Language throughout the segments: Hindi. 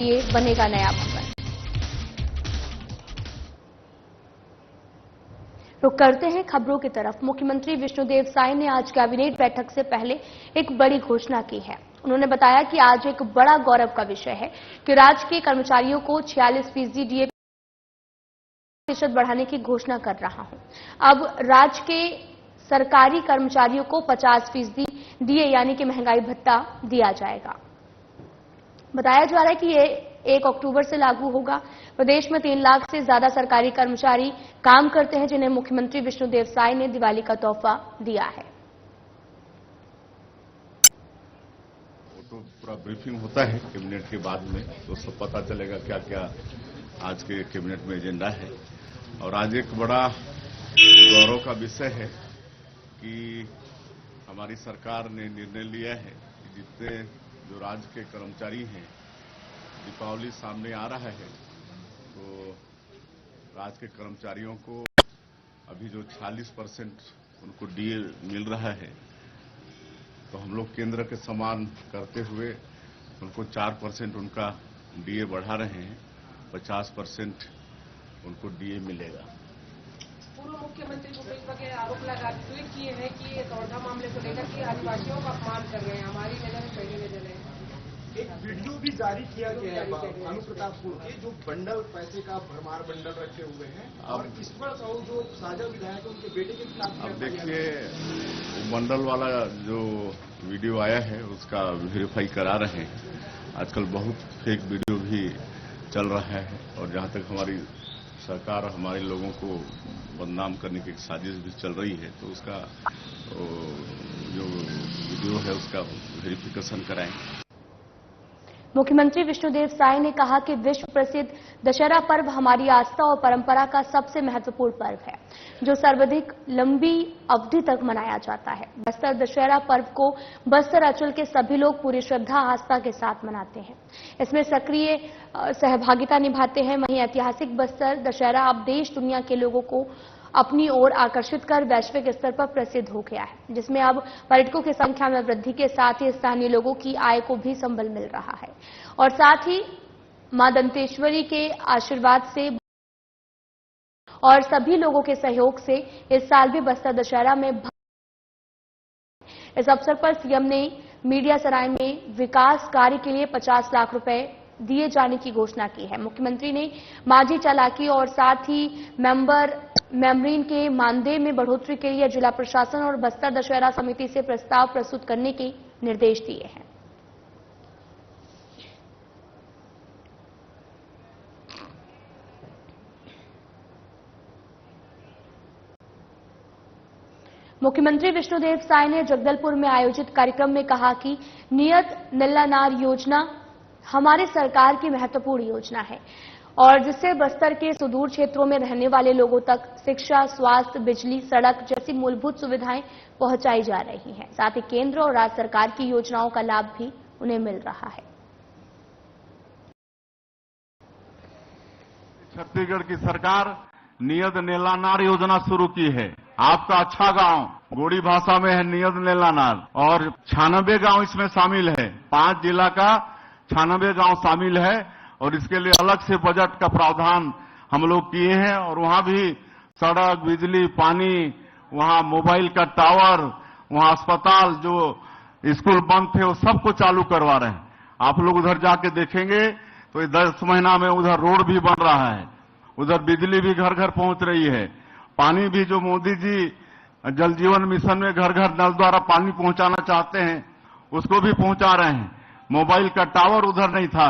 ये बनेगा नया भवन। रुक करते हैं खबरों की तरफ। मुख्यमंत्री विष्णुदेव साय ने आज कैबिनेट बैठक से पहले एक बड़ी घोषणा की है। उन्होंने बताया कि आज एक बड़ा गौरव का विषय है कि राज्य के कर्मचारियों को 46% डीए बढ़ाने की घोषणा कर रहा हूं। अब राज्य के सरकारी कर्मचारियों को 50% डीए यानी कि महंगाई भत्ता दिया जाएगा। बताया जा रहा है कि ये 1 अक्टूबर से लागू होगा। प्रदेश में 3 लाख से ज्यादा सरकारी कर्मचारी काम करते हैं, जिन्हें मुख्यमंत्री विष्णुदेव साय ने दिवाली का तोहफा दिया है। वो तो पूरा ब्रीफिंग होता है कैबिनेट के बाद में, तो सब पता चलेगा क्या क्या आज के कैबिनेट में एजेंडा है। और आज एक बड़ा गौरव का विषय है कि हमारी सरकार ने निर्णय लिया है कि जितने जो राज्य के कर्मचारी हैं, दीपावली सामने आ रहा है, तो राज्य के कर्मचारियों को अभी जो 46% उनको डीए मिल रहा है, तो हम लोग केंद्र के समान करते हुए उनको 4% उनका डीए बढ़ा रहे हैं। 50% उनको डीए मिलेगा। पूर्व मुख्यमंत्री भूपेश बघेल आरोप लगा ट्वीट किए हैं कि ये सौदा मामले को लेकर के आदिवासियों का अपमान कर रहे हैं, हमारी नजर में पहली नजर है। एक वीडियो भी जारी किया गया है भानु प्रतापपुर के, जो बंडल पैसे का भरमार बंडल रखे हुए हैं, और ईश्वर साहू जो साझा विधायक है उनके बेटे के खिलाफ। अब देखिए, बंडल वाला जो वीडियो आया है उसका वेरीफाई करा रहे हैं। आजकल बहुत फेक वीडियो भी चल रहा है, और जहां तक हमारी सरकार हमारे लोगों को बदनाम करने की एक साजिश भी चल रही है, तो उसका जो वीडियो है उसका वेरिफिकेशन कराएं। मुख्यमंत्री विष्णुदेव साय ने कहा कि विश्व प्रसिद्ध दशहरा पर्व हमारी आस्था और परंपरा का सबसे महत्वपूर्ण पर्व है, जो सर्वाधिक लंबी अवधि तक मनाया जाता है। बस्तर दशहरा पर्व को बस्तर अंचल के सभी लोग पूरी श्रद्धा आस्था के साथ मनाते हैं, इसमें सक्रिय सहभागिता निभाते हैं। वहीं ऐतिहासिक बस्तर दशहरा अब देश दुनिया के लोगों को अपनी ओर आकर्षित कर वैश्विक स्तर पर प्रसिद्ध हो गया है, जिसमें अब पर्यटकों की संख्या में वृद्धि के साथ ही स्थानीय लोगों की आय को भी संबल मिल रहा है। और साथ ही मां दंतेश्वरी के आशीर्वाद से और सभी लोगों के सहयोग से इस साल भी बस्तर दशहरा में इस अवसर पर सीएम ने मीडिया सराय में विकास कार्य के लिए 50 लाख रुपए दिए जाने की घोषणा की है। मुख्यमंत्री ने माझी चालाकी और साथ ही मेम्ब्रेन के मानदेय में बढ़ोतरी के लिए जिला प्रशासन और बस्तर दशहरा समिति से प्रस्ताव प्रस्तुत करने के निर्देश दिए हैं। मुख्यमंत्री विष्णुदेव साय ने जगदलपुर में आयोजित कार्यक्रम में कहा कि नियत नीलानार योजना हमारी सरकार की महत्वपूर्ण योजना है, और जिससे बस्तर के सुदूर क्षेत्रों में रहने वाले लोगों तक शिक्षा, स्वास्थ्य, बिजली, सड़क जैसी मूलभूत सुविधाएं पहुंचाई जा रही हैं। साथ ही केंद्र और राज्य सरकार की योजनाओं का लाभ भी उन्हें मिल रहा है। छत्तीसगढ़ की सरकार नियत नीलानार योजना शुरू की है। आपका अच्छा गांव गोड़ी भाषा में है नियत नीलानार, और 96 गांव इसमें शामिल है। 5 जिला का 96 गांव शामिल है, और इसके लिए अलग से बजट का प्रावधान हम लोग किए हैं। और वहां भी सड़क, बिजली, पानी, वहां मोबाइल का टावर, वहां अस्पताल, जो स्कूल बंद थे वो सबको चालू करवा रहे हैं। आप लोग उधर जाके देखेंगे तो 10 महीना में उधर रोड भी बन रहा है, उधर बिजली भी घर घर पहुंच रही है। पानी भी जो मोदी जी जल जीवन मिशन में घर घर नल द्वारा पानी पहुंचाना चाहते हैं, उसको भी पहुंचा रहे हैं। मोबाइल का टावर उधर नहीं था,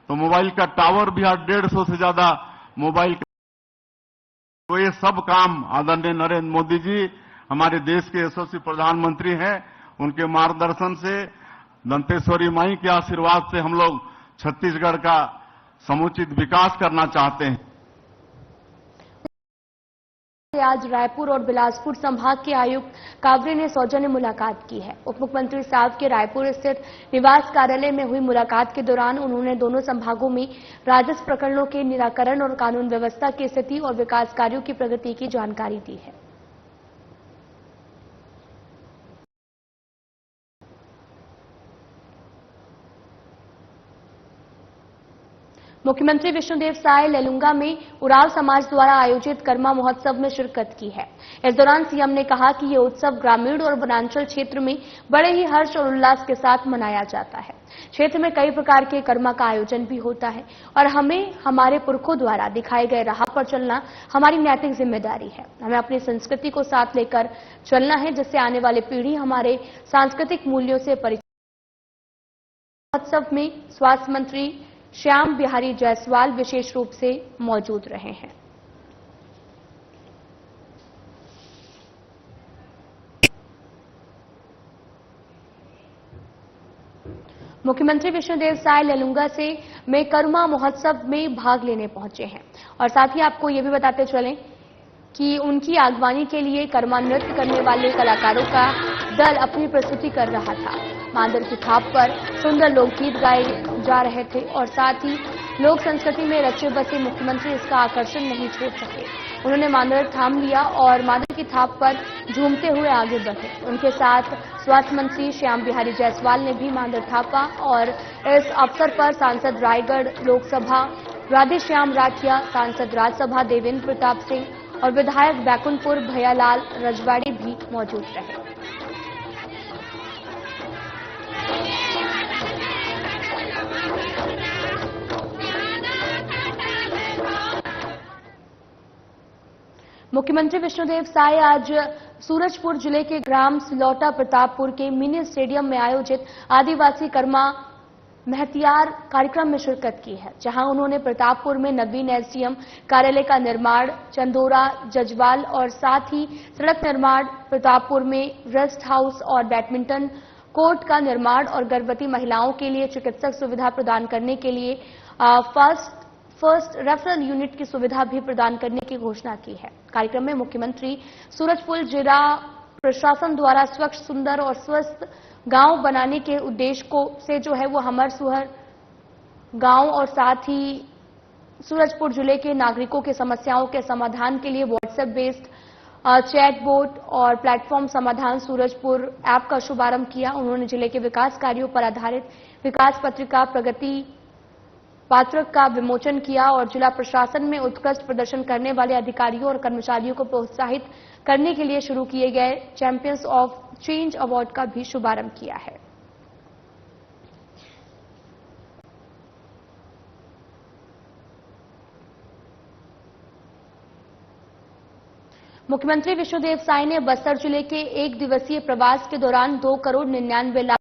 तो मोबाइल का टावर भी आज 150 से ज्यादा मोबाइल। तो ये सब काम आदरणीय नरेंद्र मोदी जी हमारे देश के यशस्वी प्रधानमंत्री हैं, उनके मार्गदर्शन से, दंतेश्वरी माई के आशीर्वाद से हम लोग छत्तीसगढ़ का समुचित विकास करना चाहते हैं। आज रायपुर और बिलासपुर संभाग के आयुक्त कावरे ने सौजन्य मुलाकात की है। उप मुख्यमंत्री साहब के रायपुर स्थित निवास कार्यालय में हुई मुलाकात के दौरान उन्होंने दोनों संभागों में राजस्व प्रकरणों के निराकरण और कानून व्यवस्था की स्थिति और विकास कार्यों की प्रगति की जानकारी दी है। मुख्यमंत्री विष्णुदेव साय लैलूंगा में उरांव समाज द्वारा आयोजित कर्मा महोत्सव में शिरकत की है। इस दौरान सीएम ने कहा कि ये उत्सव ग्रामीण और वनांचल क्षेत्र में बड़े ही हर्ष और उल्लास के साथ मनाया जाता है। क्षेत्र में कई प्रकार के कर्मा का आयोजन भी होता है और हमें हमारे पुरखों द्वारा दिखाए गए राह पर चलना हमारी नैतिक जिम्मेदारी है। हमें अपनी संस्कृति को साथ लेकर चलना है, जिससे आने वाली पीढ़ी हमारे सांस्कृतिक मूल्यों से परिचित। महोत्सव में स्वास्थ्य मंत्री श्याम बिहारी जायसवाल विशेष रूप से मौजूद रहे हैं। मुख्यमंत्री विष्णुदेव साय लैलूंगा से में कर्मा महोत्सव में भाग लेने पहुंचे हैं और साथ ही आपको ये भी बताते चलें कि उनकी आगवानी के लिए कर्मा नृत्य करने वाले कलाकारों का दल अपनी प्रस्तुति कर रहा था। मांदर की थाप पर सुंदर लोकगीत गाए जा रहे थे और साथ ही लोक संस्कृति में रचे बसे मुख्यमंत्री इसका आकर्षण नहीं छोड़ सके। उन्होंने मांदर थाम लिया और मांदर की थाप पर झूमते हुए आगे बढ़े। उनके साथ स्वास्थ्य मंत्री श्याम बिहारी जायसवाल ने भी मांदर थापा और इस अवसर पर सांसद रायगढ़ लोकसभा राधेश्याम राठिया, सांसद राज्यसभा देवेंद्र प्रताप सिंह और विधायक बैकुंठपुर भैयालाल रजवाड़ी भी मौजूद रहे। मुख्यमंत्री विष्णुदेव साय आज सूरजपुर जिले के ग्राम सिलौटा प्रतापपुर के मिनी स्टेडियम में आयोजित आदिवासी कर्मा महतियार कार्यक्रम में शिरकत की है, जहां उन्होंने प्रतापपुर में नवीन एसडीएम कार्यालय का निर्माण, चंदोरा, जजवाल और साथ ही सड़क निर्माण, प्रतापपुर में रेस्ट हाउस और बैडमिंटन कोर्ट का निर्माण और गर्भवती महिलाओं के लिए चिकित्सक सुविधा प्रदान करने के लिए फर्स्ट रेफरल यूनिट की सुविधा भी प्रदान करने की घोषणा की है। कार्यक्रम में मुख्यमंत्री सूरजपुर जिला प्रशासन द्वारा स्वच्छ, सुंदर और स्वस्थ गांव बनाने के उद्देश्य से जो है वो हमर सुहर गांव और साथ ही सूरजपुर जिले के नागरिकों के समस्याओं के समाधान के लिए व्हाट्सएप बेस्ड चैटबोट और प्लेटफॉर्म समाधान सूरजपुर ऐप का शुभारंभ किया। उन्होंने जिले के विकास कार्यों पर आधारित विकास पत्रिका प्रगति पात्रक का विमोचन किया और जिला प्रशासन में उत्कृष्ट प्रदर्शन करने वाले अधिकारियों और कर्मचारियों को प्रोत्साहित करने के लिए शुरू किए गए चैंपियंस ऑफ चेंज अवार्ड का भी शुभारंभ किया है। मुख्यमंत्री विष्णुदेव साय ने बस्तर जिले के एक दिवसीय प्रवास के दौरान 2 करोड़ 99 लाख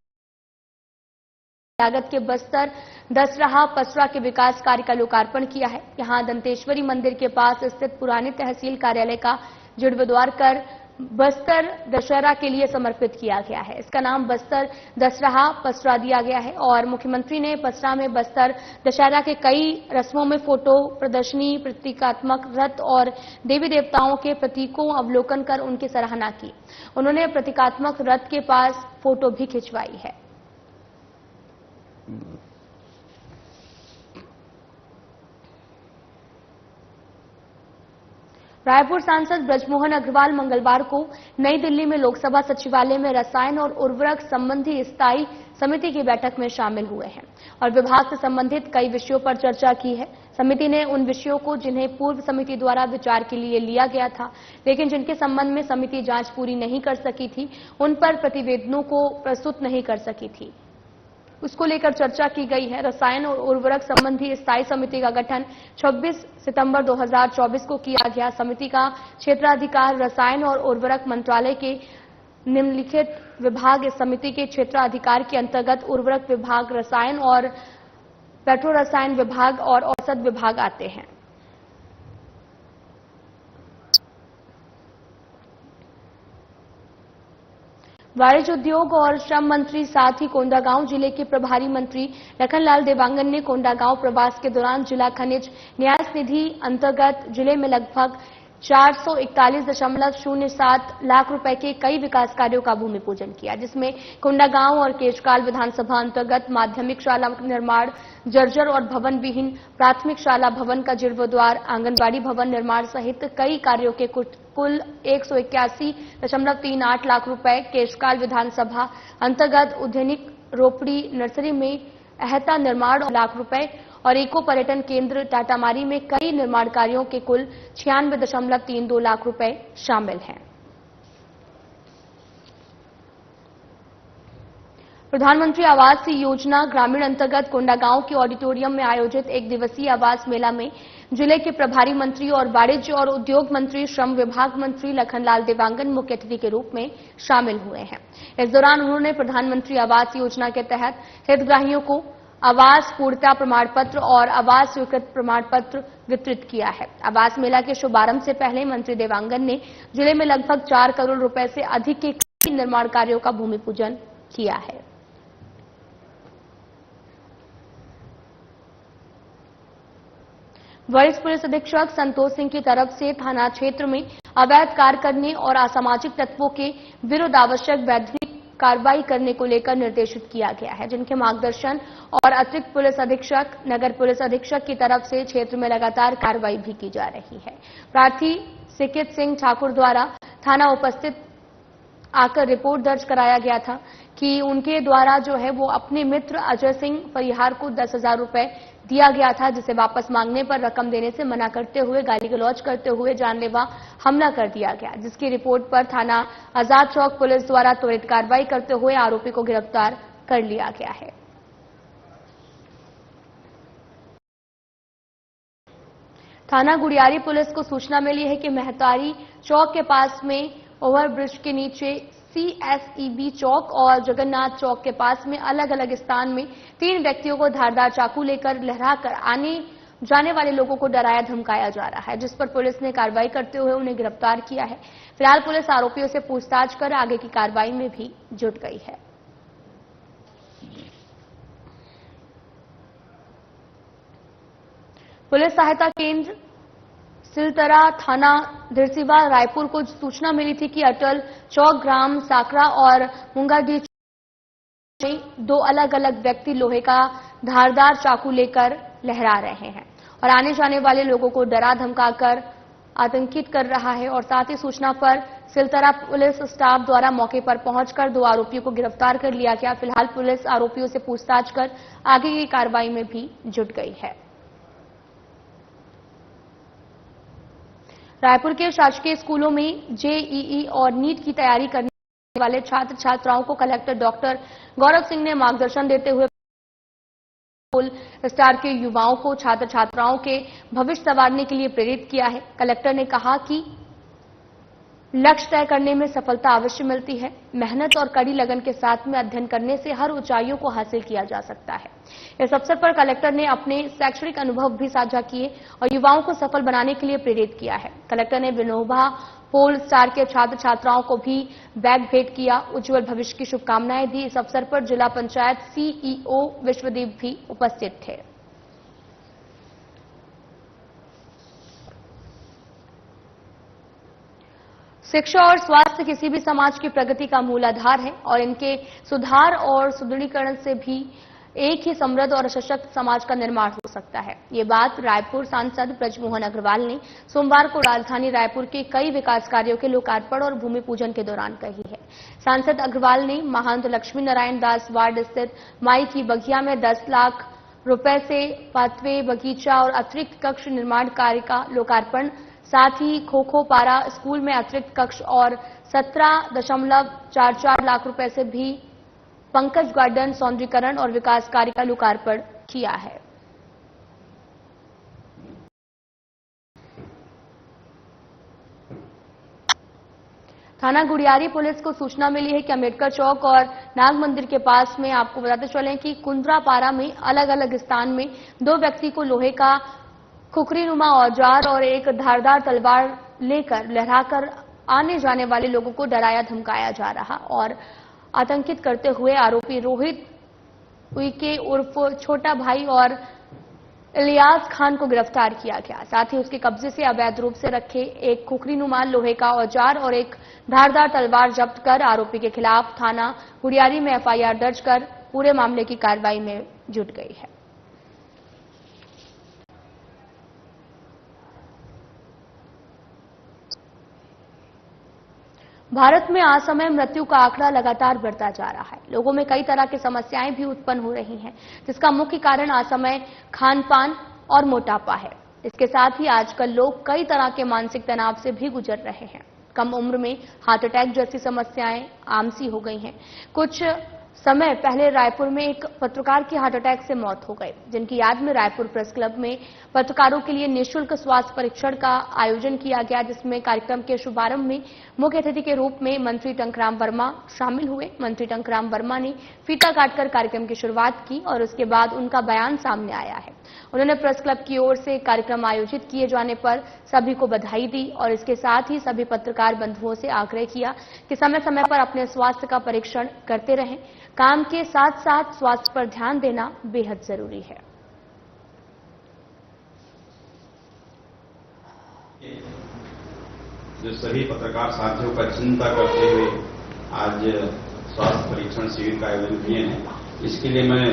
लागत के बस्तर दसराहा पसरा के विकास कार्य का लोकार्पण किया है। यहां दंतेश्वरी मंदिर के पास स्थित पुराने तहसील कार्यालय का जीर्णोद्धार कर बस्तर दशहरा के लिए समर्पित किया गया है। इसका नाम बस्तर दसराहा पसरा दिया गया है और मुख्यमंत्री ने पसरा में बस्तर दशहरा के कई रस्मों में फोटो प्रदर्शनी, प्रतीकात्मक रथ और देवी देवताओं के प्रतीकों अवलोकन कर उनकी सराहना की। उन्होंने प्रतीकात्मक रथ के पास फोटो भी खिंचवाई है। रायपुर सांसद ब्रजमोहन अग्रवाल मंगलवार को नई दिल्ली में लोकसभा सचिवालय में रसायन और उर्वरक संबंधी स्थायी समिति की बैठक में शामिल हुए हैं और विभाग से संबंधित कई विषयों पर चर्चा की है। समिति ने उन विषयों को जिन्हें पूर्व समिति द्वारा विचार के लिए लिया गया था लेकिन जिनके संबंध में समिति जांच पूरी नहीं कर सकी थी, उन पर प्रतिवेदनों को प्रस्तुत नहीं कर सकी थी, उसको लेकर चर्चा की गई है। रसायन और उर्वरक संबंधी स्थायी समिति का गठन 26 सितंबर 2024 को किया गया। समिति का क्षेत्राधिकार रसायन और उर्वरक मंत्रालय के निम्नलिखित विभाग इस समिति के क्षेत्राधिकार के अंतर्गत उर्वरक विभाग, रसायन और पेट्रो रसायन विभाग और औषध विभाग आते हैं। वाणिज्य उद्योग और श्रम मंत्री साथ ही कोंडागांव जिले के प्रभारी मंत्री लखनलाल देवांगन ने कोंडागांव प्रवास के दौरान जिला खनिज न्यास निधि अंतर्गत जिले में लगभग 441.07 लाख रुपए के कई विकास कार्यों का भूमि पूजन किया, जिसमें कोंडागांव और केशकाल विधानसभा अंतर्गत माध्यमिक शाला निर्माण, जर्जर और भवन विहीन प्राथमिक शाला भवन का जीर्णोद्धार, आंगनबाड़ी भवन निर्माण सहित कई कार्यों के कुल 181.38 लाख रुपए, केशकाल विधानसभा अंतर्गत उद्यानिक रोपड़ी नर्सरी में अहता निर्माण लाख रुपए और इको पर्यटन केंद्र टाटामारी में कई निर्माण कार्यों के कुल 96.32 लाख रुपए शामिल हैं। प्रधानमंत्री आवास योजना ग्रामीण अंतर्गत कोंडागांव के ऑडिटोरियम में आयोजित एक दिवसीय आवास मेला में जिले के प्रभारी मंत्री और वाणिज्य और उद्योग मंत्री, श्रम विभाग मंत्री लखनलाल देवांगन मुख्य अतिथि के रूप में शामिल हुए हैं। इस दौरान उन्होंने प्रधानमंत्री आवास योजना के तहत हितग्राहियों को आवास पूर्णता प्रमाण पत्र और आवास स्वीकृत प्रमाण पत्र वितरित किया है। आवास मेला के शुभारंभ से पहले मंत्री देवांगन ने जिले में लगभग 4 करोड़ रुपए से अधिक के कई निर्माण कार्यों का भूमि पूजन किया है। वरिष्ठ पुलिस अधीक्षक संतोष सिंह की तरफ से थाना क्षेत्र में अवैध कार्य करने और असामाजिक तत्वों के विरुद्ध आवश्यक वैधानिक कार्रवाई करने को लेकर निर्देशित किया गया है, जिनके मार्गदर्शन और अतिरिक्त पुलिस अधीक्षक, नगर पुलिस अधीक्षक की तरफ से क्षेत्र में लगातार कार्रवाई भी की जा रही है। प्रार्थी सिकित सिंह ठाकुर द्वारा थाना उपस्थित आकर रिपोर्ट दर्ज कराया गया था कि उनके द्वारा जो है वो अपने मित्र अजय सिंह परिहार को 10,000 रुपए दिया गया था, जिसे वापस मांगने पर रकम देने से मना करते हुए गाली गलौज करते हुए जानलेवा हमला कर दिया गया, जिसकी रिपोर्ट पर थाना आजाद चौक पुलिस द्वारा त्वरित कार्रवाई करते हुए आरोपी को गिरफ्तार कर लिया गया है। थाना गुड़ियारी पुलिस को सूचना मिली है कि मेहतारी चौक के पास में ओवरब्रिज के नीचे CSEB चौक और जगन्नाथ चौक के पास में अलग अलग स्थान में 3 व्यक्तियों को धारदार चाकू लेकर लहराकर आने जाने वाले लोगों को डराया धमकाया जा रहा है, जिस पर पुलिस ने कार्रवाई करते हुए उन्हें गिरफ्तार किया है। फिलहाल पुलिस आरोपियों से पूछताछ कर आगे की कार्रवाई में भी जुट गई है। पुलिस सहायता केंद्र सिलतरा थाना धिरसीवा रायपुर को सूचना मिली थी कि अटल चौक, ग्राम साकरा और मुंगाडीह में 2 अलग अलग व्यक्ति लोहे का धारदार चाकू लेकर लहरा रहे हैं और आने जाने वाले लोगों को डरा धमकाकर आतंकित कर रहा है। और साथ ही सूचना पर सिलतरा पुलिस स्टाफ द्वारा मौके पर पहुंचकर 2 आरोपियों को गिरफ्तार कर लिया गया। फिलहाल पुलिस आरोपियों से पूछताछ कर आगे की कार्रवाई में भी जुट गई है। रायपुर के शासकीय स्कूलों में JEE और नीट की तैयारी करने वाले छात्र छात्राओं को कलेक्टर डॉक्टर गौरव सिंह ने मार्गदर्शन देते हुए फुल स्टार के युवाओं को छात्र छात्राओं के भविष्य संवारने के लिए प्रेरित किया है। कलेक्टर ने कहा कि लक्ष्य तय करने में सफलता अवश्य मिलती है। मेहनत और कड़ी लगन के साथ में अध्ययन करने से हर ऊंचाइयों को हासिल किया जा सकता है। इस अवसर पर कलेक्टर ने अपने शैक्षणिक अनुभव भी साझा किए और युवाओं को सफल बनाने के लिए प्रेरित किया है। कलेक्टर ने विनोबा पोल स्टार के छात्र छात्राओं को भी बैग भेंट किया, उज्जवल भविष्य की शुभकामनाएं दी। इस अवसर पर जिला पंचायत CEO विश्वदीप भी उपस्थित थे। शिक्षा और स्वास्थ्य किसी भी समाज की प्रगति का मूल आधार है और इनके सुधार और सुदृढ़ीकरण से भी एक ही समृद्ध और सशक्त समाज का निर्माण हो सकता है। ये बात रायपुर सांसद ब्रजमोहन अग्रवाल ने सोमवार को राजधानी रायपुर के कई विकास कार्यों के लोकार्पण और भूमि पूजन के दौरान कही है। सांसद अग्रवाल ने महंत लक्ष्मी नारायण दास वार्ड स्थित माई की बगिया में 10 लाख रुपए से पाथवे, बगीचा और अतिरिक्त कक्ष निर्माण कार्य का लोकार्पण, साथ ही खो-खो पारा स्कूल में अतिरिक्त कक्ष और 17.44 लाख रुपए से भी पंकज गार्डन सौंदर्यीकरण और विकास कार्य का लोकार्पण किया है। थाना गुड़ियारी पुलिस को सूचना मिली है कि अंबेडकर चौक और नाग मंदिर के पास में, आपको बताते चलें कि कुंद्रापारा में अलग अलग स्थान में 2 व्यक्ति को लोहे का खुखरीनुमा औजार और एक धारदार तलवार लेकर लहराकर आने जाने वाले लोगों को डराया धमकाया जा रहा और आतंकित करते हुए आरोपी रोहित उइके उर्फ छोटा भाई और इलियास खान को गिरफ्तार किया गया। साथ ही उसके कब्जे से अवैध रूप से रखे एक खुखरीनुमा लोहे का औजार और एक धारदार तलवार जब्त कर आरोपी के खिलाफ थाना गुड़ियारी में FIR दर्ज कर पूरे मामले की कार्रवाई में जुट गई है। भारत में असमय मृत्यु का आंकड़ा लगातार बढ़ता जा रहा है। लोगों में कई तरह की समस्याएं भी उत्पन्न हो रही हैं, जिसका मुख्य कारण असमय खान पान और मोटापा है। इसके साथ ही आजकल लोग कई तरह के मानसिक तनाव से भी गुजर रहे हैं। कम उम्र में हार्ट अटैक जैसी समस्याएं आम सी हो गई हैं। कुछ समय पहले रायपुर में एक पत्रकार की हार्ट अटैक से मौत हो गई, जिनकी याद में रायपुर प्रेस क्लब में पत्रकारों के लिए निःशुल्क स्वास्थ्य परीक्षण का आयोजन किया गया, जिसमें कार्यक्रम के शुभारंभ में मुख्य अतिथि के रूप में मंत्री टंकराम वर्मा शामिल हुए। मंत्री टंकराम वर्मा ने फीता काटकर कार्यक्रम की शुरुआत की और उसके बाद उनका बयान सामने आया है। उन्होंने प्रेस क्लब की ओर से कार्यक्रम आयोजित किए जाने पर सभी को बधाई दी और इसके साथ ही सभी पत्रकार बंधुओं से आग्रह किया कि समय समय पर अपने स्वास्थ्य का परीक्षण करते रहें। काम के साथ साथ स्वास्थ्य पर ध्यान देना बेहद जरूरी है। जो सभी पत्रकार साथियों का चिंता करते हुए आज स्वास्थ्य परीक्षण शिविर का आयोजन किए हैं, इसके लिए मैं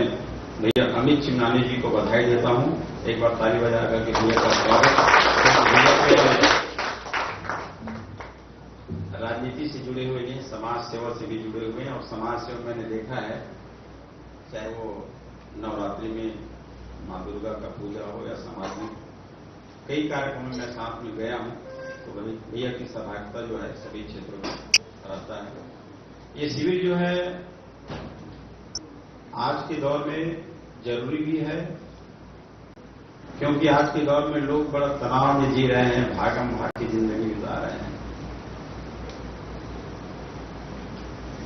भैया अमित चिमनानी जी को बधाई देता हूं। एक बार ताली बजा करके भैया का स्वागत। राजनीति से जुड़े हुए नहीं, समाज सेवा से भी जुड़े हुए हैं और समाज सेवा मैंने देखा है, चाहे वो नवरात्रि में माँ दुर्गा का पूजा हो या समाज में कई कार्यक्रमों में साथ में गया हूं, तो भैया की सहभागिता जो है सभी क्षेत्रों में रहता है। ये शिविर जो है आज के दौर में जरूरी भी है, क्योंकि आज के दौर में लोग बड़ा तनाव में जी रहे हैं, भागम भाग की जिंदगी बिता रहे हैं।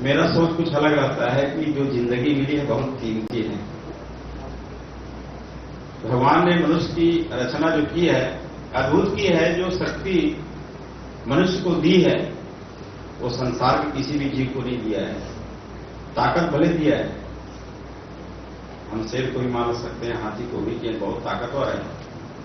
मेरा सोच कुछ अलग रहता है कि जो जिंदगी मिली है बहुत कीमती है। भगवान ने मनुष्य की रचना जो की है अद्भुत की है। जो शक्ति मनुष्य को दी है वो संसार के किसी भी जीव को नहीं दिया है। ताकत भले दिया है, हम शेर को भी मार सकते हैं, हाथी को भी, कि बहुत ताकतवर है,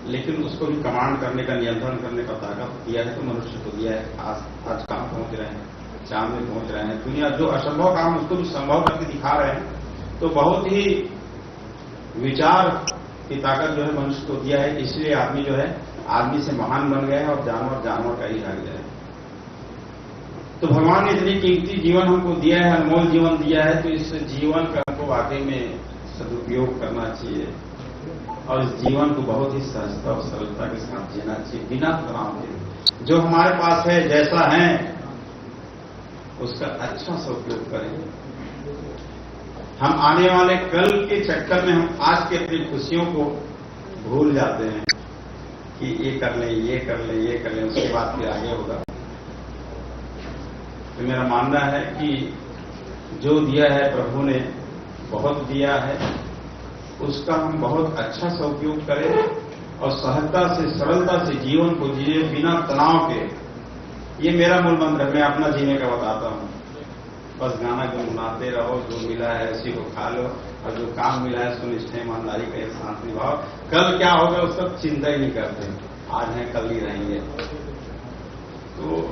लेकिन उसको भी कमांड करने का, नियंत्रण करने का ताकत दिया है तो मनुष्य को दिया है। आज कहां पहुंच रहे हैं, चांद में पहुंच रहे हैं। दुनिया जो असंभव काम उसको भी संभव करके दिखा रहे हैं। तो बहुत ही विचार की ताकत जो है मनुष्य को दिया है, इसलिए आदमी जो है आदमी से महान बन गया है और जानवर जानवर का ही रह गया है। तो भगवान ने इतनी कीमती जीवन हमको दिया है, अनमोल जीवन दिया है, तो इस जीवन का हमको वाकई में सदुपयोग करना चाहिए और इस जीवन को बहुत ही सहजता और सरलता के साथ जीना चाहिए, बिना तनाव के। जो हमारे पास है, जैसा है, उसका अच्छा सा उपयोग करें। हम आने वाले कल के चक्कर में हम आज की अपनी खुशियों को भूल जाते हैं कि ये कर लें, ये कर लें, ये कर लें, उसके बाद फिर आगे होगा। तो मेरा मानना है कि जो दिया है प्रभु ने बहुत दिया है, उसका हम बहुत अच्छा सा उपयोग करें और सहजता से, सरलता से जीवन को जिए बिना तनाव के। ये मेरा मूल मंत्र है। मैं अपना जीने का बताता हूं। बस गाना गुनगुनाते रहो, जो मिला है उसी को खा लो और जो काम मिला है उसको निष्ठा ईमानदारी के साथ निभाओ। कल क्या होगा उसका चिंता ही नहीं करते, आज है कल ही रहेंगे। तो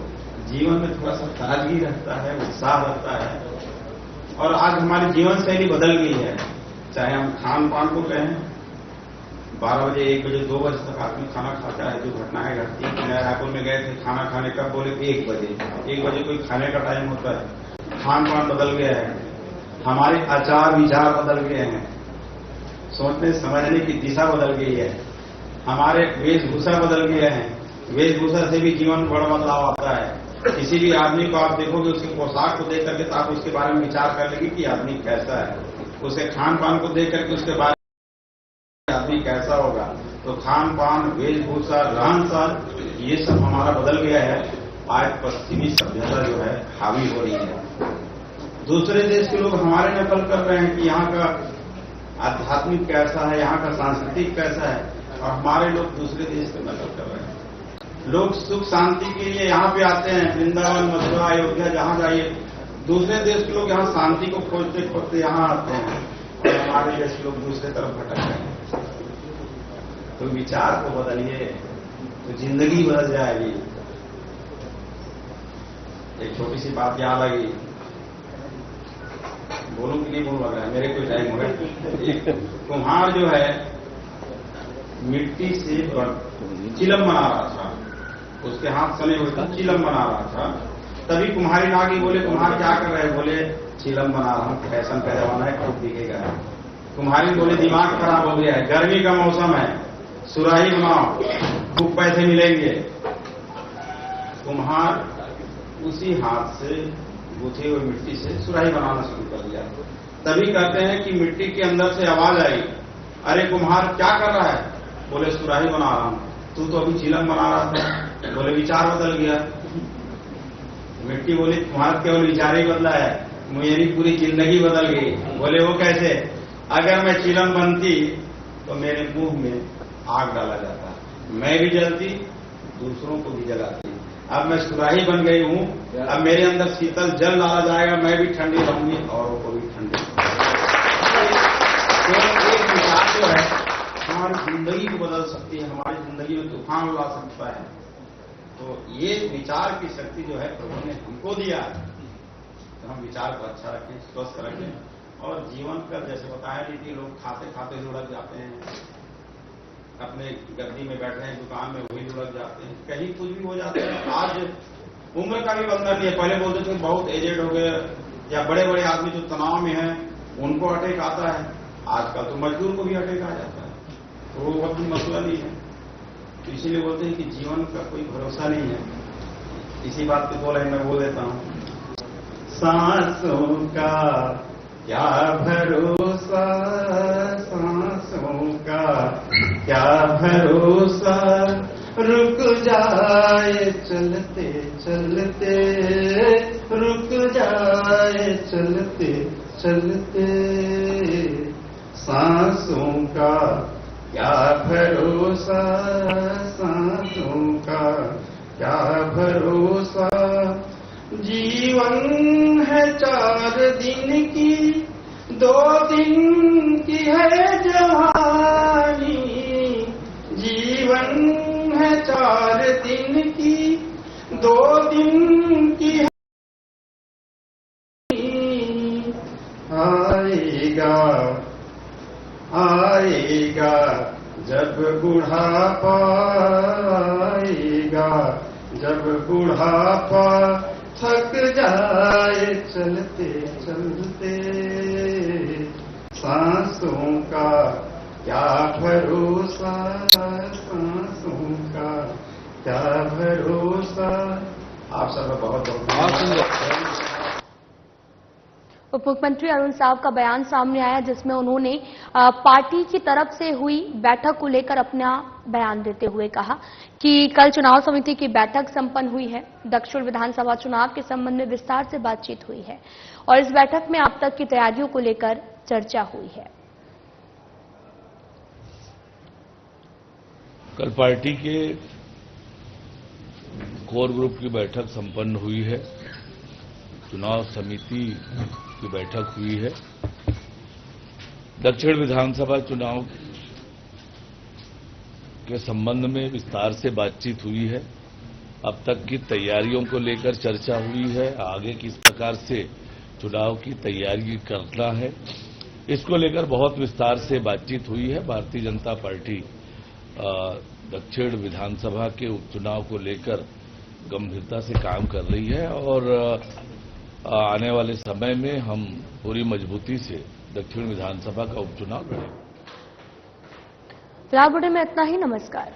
जीवन में थोड़ा सा ताजगी रहता है, उत्साह रहता है। और आज हमारी जीवन शैली बदल गई है। चाहे हम खान पान को कहें, 12 बजे, 1 बजे, 2 बजे तक आदमी खाना खाता है। जो घटनाएं घटती हैं, मैं रायपुर में गए थे खाना खाने, कब बोले 1 बजे। 1 बजे कोई खाने का टाइम होता है। खान पान बदल गया है, हमारे आचार विचार बदल गए हैं, सोचने समझने की दिशा बदल गई है, हमारे वेशभूषा बदल गए हैं। वेशभूषा से भी जीवन में बड़ा बदलाव आता है। किसी भी आदमी को आप देखोगे, उसके पोशाक को देख करके तो आप उसके बारे में विचार कर लेंगे कि आदमी कैसा है। उसके खान पान को देख करके उसके बारे में आदमी कैसा होगा। तो खान पान, वेशभूषा, रहन सहन, ये सब हमारा बदल गया है। आज पश्चिमी सभ्यता जो है हावी हो रही है। दूसरे देश के लोग हमारे नकल कर रहे हैं कि यहाँ का आध्यात्मिक कैसा है, यहाँ का सांस्कृतिक कैसा है, और हमारे लोग दूसरे देश के नकल कर रहे हैं। लोग सुख शांति के लिए यहाँ पे आते हैं, वृंदावन, मथुरा, अयोध्या, जहाँ जाइए। दूसरे देश के लोग यहाँ शांति को खोजते खोजते यहाँ आते हैं और हमारे देश के लोग दूसरे तरफ भटक रहे हैं। तो विचार को बदलिए तो जिंदगी बदल जाएगी। एक छोटी सी बात याद आ गई, बोलूं कि नहीं बोलूं, लग रहा है मेरे कोई टाइम हो गया। एक कुम्हार जो है मिट्टी से चिलम बना रहा था, उसके हाथ सने हुए थे, चिलम बना रहा था। तभी कुम्हारी नागी बोले कुम्हार क्या कर रहे हैं? बोले चिलम बना रहा हूं, फैशन का जमाना है, खूब दिखेगा। कुम्हारी बोले दिमाग खराब हो गया है, गर्मी का मौसम है, सुराही बनाओ, खूब पैसे मिलेंगे। कुम्हार उसी हाथ से गुथे हुए मिट्टी से सुराही बनाना शुरू कर दिया। तभी कहते हैं कि मिट्टी के अंदर से आवाज आई, अरे कुम्हार क्या कर रहा है? बोले सुराही बना रहा हूं। तू तो अभी चिलम बना रहा था। बोले विचार बदल गया। मिट्टी बोली तुम्हारा केवल विचार ही बदला है, मेरी पूरी जिंदगी बदल गई। बोले वो कैसे? अगर मैं चिलम बनती तो मेरे मुंह में आग डाला जाता, मैं भी जलती, दूसरों को भी जलाती। अब मैं सुराही बन गई हूं, अब मेरे अंदर शीतल जल डाला जाएगा, मैं भी ठंडी रहूंगी, औरों को भी ठंडी। तो एक विचार जो है हमारी जिंदगी को बदल सकती है, हमारी जिंदगी में तूफान ला सकता है। तो ये विचार की शक्ति जो है प्रभु ने हमको दिया है, तो हम विचार को अच्छा रखें, स्वस्थ रखें और जीवन का जैसे बताया नहीं कि लोग खाते खाते लुढ़क जाते हैं, अपने गद्दी में बैठ रहे हैं, दुकान में वही लुढ़क जाते हैं, कहीं कुछ भी हो जाता है। आज उम्र का भी बंधन नहीं है। पहले बोलते थे बहुत एजेड हो गए या बड़े बड़े आदमी जो तनाव में हैं उनको अटैक आता है, आजकल तो मजदूर को भी अटैक आ जाता है, तो वो वक्त मसला नहीं है। तो इसीलिए बोलते हैं कि जीवन का कोई भरोसा नहीं है। इसी बात पे 2 लाइन में बोल देता हूं। सांसों का क्या भरोसा, सांसों का क्या भरोसा, रुक जाए चलते चलते, रुक जाए चलते चलते, सांसों का क्या भरोसा, सांसों का क्या भरोसा। जीवन है 4 दिन की, 2 दिन की है जवानी। जीवन है 4 दिन की, 2 दिन की है। आएगा आएगा जब बुढ़ापा, आएगा जब बुढ़ापा, थक जाए चलते चलते, सांसों का क्या भरोसा, सांसों का क्या भरोसा। आप सबका बहुत बहुत धन्यवाद। उप मुख्यमंत्री अरुण साव का बयान सामने आया जिसमें उन्होंने पार्टी की तरफ से हुई बैठक को लेकर अपना बयान देते हुए कहा कि कल चुनाव समिति की बैठक संपन्न हुई है। दक्षिण विधानसभा चुनाव के संबंध में विस्तार से बातचीत हुई है और इस बैठक में अब तक की तैयारियों को लेकर चर्चा हुई है। कल पार्टी के कोर ग्रुप की बैठक संपन्न हुई है, चुनाव समिति की बैठक हुई है। दक्षिण विधानसभा चुनाव के संबंध में विस्तार से बातचीत हुई है। अब तक की तैयारियों को लेकर चर्चा हुई है, आगे किस प्रकार से चुनाव की तैयारी करना है इसको लेकर बहुत विस्तार से बातचीत हुई है। भारतीय जनता पार्टी दक्षिण विधानसभा के उपचुनाव को लेकर गंभीरता से काम कर रही है और आने वाले समय में हम पूरी मजबूती से दक्षिण विधानसभा का उपचुनाव लड़ेंगे। फिलहाल बुलेटिन में इतना ही। नमस्कार।